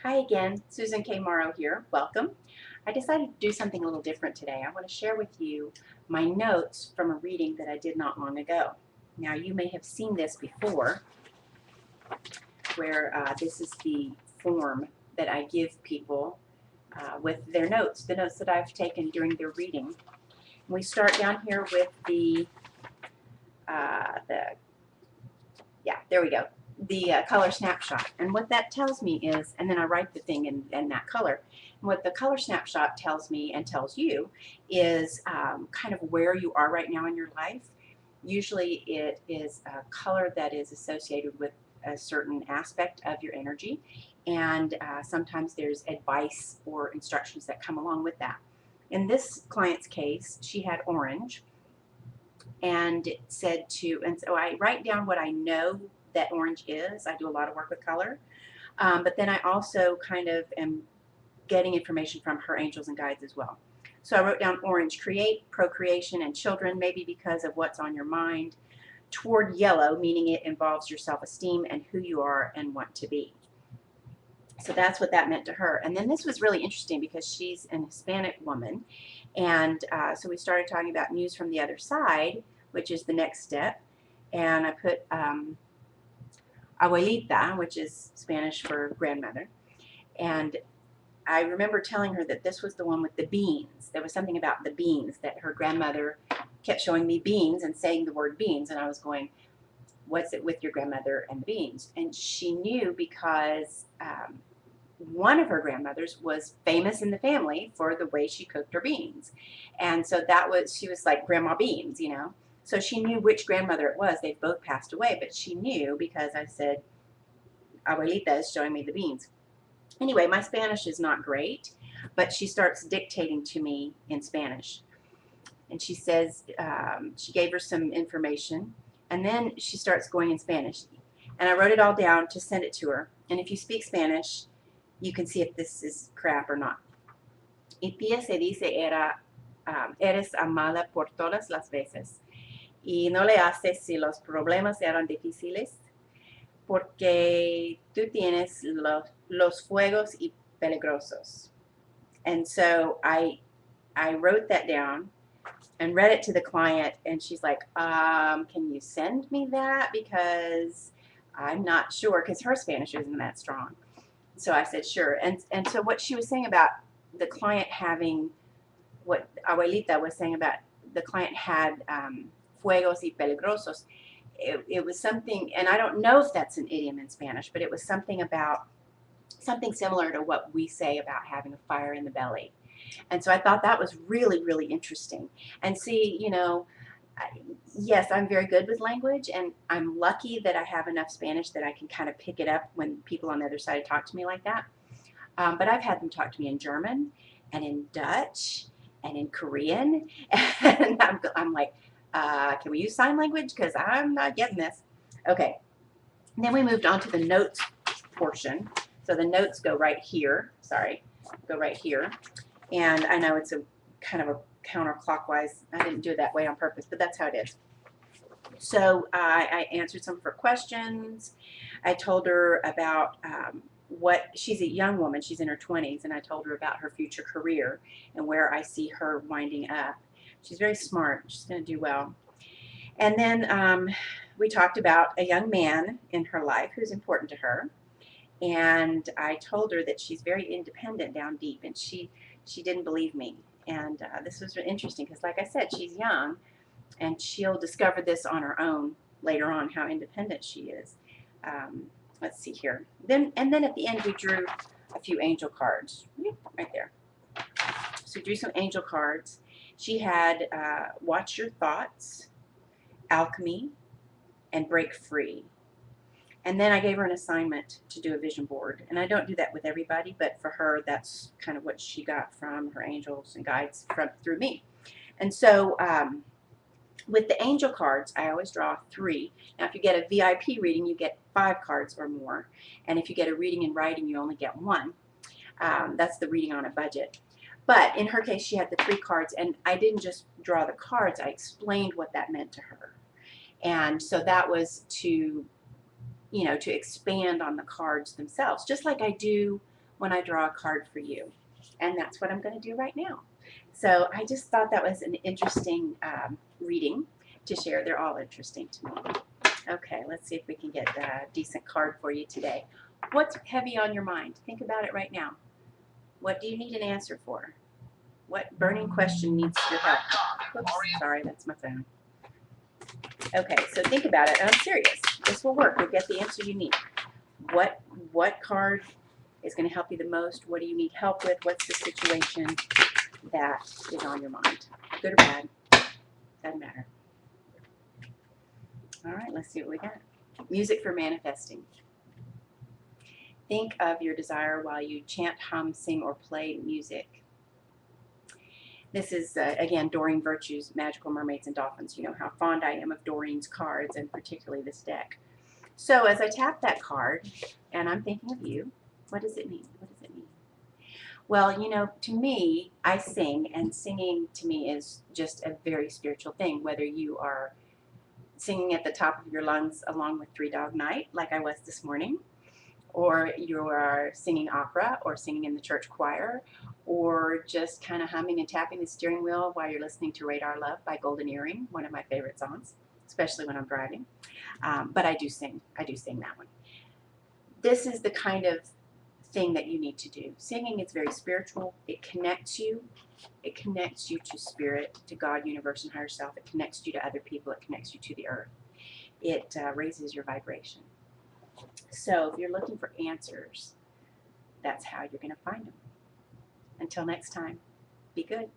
Hi again, Susan K. Morrow here. Welcome. I decided to do something a little different today. I want to share with you my notes from a reading that I did not long ago. Now, you may have seen this before, where this is the form that I give people with their notes, the notes that I've taken during their reading. We start down here with there we go, the color snapshot. And what that tells me is, and then I write the thing in that color. And what the color snapshot tells me and tells you is kind of where you are right now in your life. Usually it is a color that is associated with a certain aspect of your energy, and sometimes there's advice or instructions that come along with that. In this client's case, she had orange, and it said to, and so I write down what I know that orange is. I do a lot of work with color, but then I also kind of am getting information from her angels and guides as well. So I wrote down orange, create, procreation, and children, maybe because of what's on your mind. Toward yellow, meaning it involves your self-esteem and who you are and want to be. So that's what that meant to her. And then this was really interesting because she's an Hispanic woman. And so we started talking about news from the other side, which is the next step. And I put abuelita, which is Spanish for grandmother. And I remember telling her that this was the one with the beans. There was something about the beans, that her grandmother kept showing me beans and saying the word beans. And I was going, what's it with your grandmother and the beans? And she knew because one of her grandmothers was famous in the family for the way she cooked her beans. And so she was like Grandma Beans, you know. So she knew which grandmother it was. They've both passed away, but she knew because I said, abuelita is showing me the beans. Anyway, my Spanish is not great, but she starts dictating to me in Spanish. And she says, she gave her some information, and then she starts going in Spanish. And I wrote it all down to send it to her. And if you speak Spanish, you can see if this is crap or not. Y tía se dice eres amada por todas las veces. Y no le haces si los problemas eran difíciles, porque tú tienes los fuegos y peligrosos. And so I wrote that down and read it to the client, and she's like, can you send me that? Because I'm not sure, because her Spanish isn't that strong. So I said, sure. And so what she was saying about the client having, what Abuelita was saying about the client had fuegos y peligrosos, it was something, and I don't know if that's an idiom in Spanish, but it was something about, something similar to what we say about having a fire in the belly. And so I thought that was really, really interesting. And see, you know, yes, I'm very good with language, and I'm lucky that I have enough Spanish that I can kind of pick it up when people on the other side talk to me like that. But I've had them talk to me in German and in Dutch and in Korean, and I'm like, can we use sign language? Because I'm not getting this. Okay. And then we moved on to the notes portion. So the notes go right here. Sorry, go right here. And I know it's a kind of a counterclockwise. I didn't do it that way on purpose, but that's how it is. So I answered some of her questions. I told her about she's a young woman. She's in her 20s, and I told her about her future career and where I see her winding up. She's very smart. She's going to do well. And then we talked about a young man in her life who's important to her. And I told her that she's very independent down deep, and she didn't believe me. And this was interesting because, like I said, she's young, and she'll discover this on her own later on, how independent she is. Let's see here. And then at the end, we drew a few angel cards. Right there. So we drew some angel cards. She had Watch Your Thoughts, Alchemy, and Break Free. And then I gave her an assignment to do a vision board. And I don't do that with everybody, but for her, that's kind of what she got from her angels and guides through me. And so with the angel cards, I always draw 3. Now, if you get a VIP reading, you get 5 cards or more. And if you get a reading in writing, you only get 1. That's the reading on a budget. But in her case, she had the 3 cards, and I didn't just draw the cards. I explained what that meant to her. And so that was to, you know, to expand on the cards themselves, just like I do when I draw a card for you. And that's what I'm going to do right now. So I just thought that was an interesting reading to share. They're all interesting to me. Okay, let's see if we can get a decent card for you today. What's heavy on your mind? Think about it right now. What do you need an answer for? What burning question needs your help? Oops, sorry, that's my phone. Okay, so think about it, and I'm serious. This will work. You'll get the answer you need. What card is going to help you the most? What do you need help with? What's the situation that is on your mind? Good or bad? Doesn't matter. All right, let's see what we got. Music for manifesting. Think of your desire while you chant, hum, sing, or play music. This is, again, Doreen Virtue's Magical Mermaids and Dolphins. You know how fond I am of Doreen's cards, and particularly this deck. So as I tap that card, and I'm thinking of you, what does it mean? What does it mean? Well, you know, to me, I sing, and singing to me is just a very spiritual thing, whether you are singing at the top of your lungs along with Three Dog Night, like I was this morning, or you are singing opera, or singing in the church choir, or just kind of humming and tapping the steering wheel while you're listening to Radar Love by Golden Earring, one of my favorite songs, especially when I'm driving. But I do sing that one. This is the kind of thing that you need to do. Singing is very spiritual. It connects you. It connects you to spirit, to God, universe, and higher self. It connects you to other people. It connects you to the earth. It raises your vibration. So if you're looking for answers, that's how you're going to find them. Until next time, be good.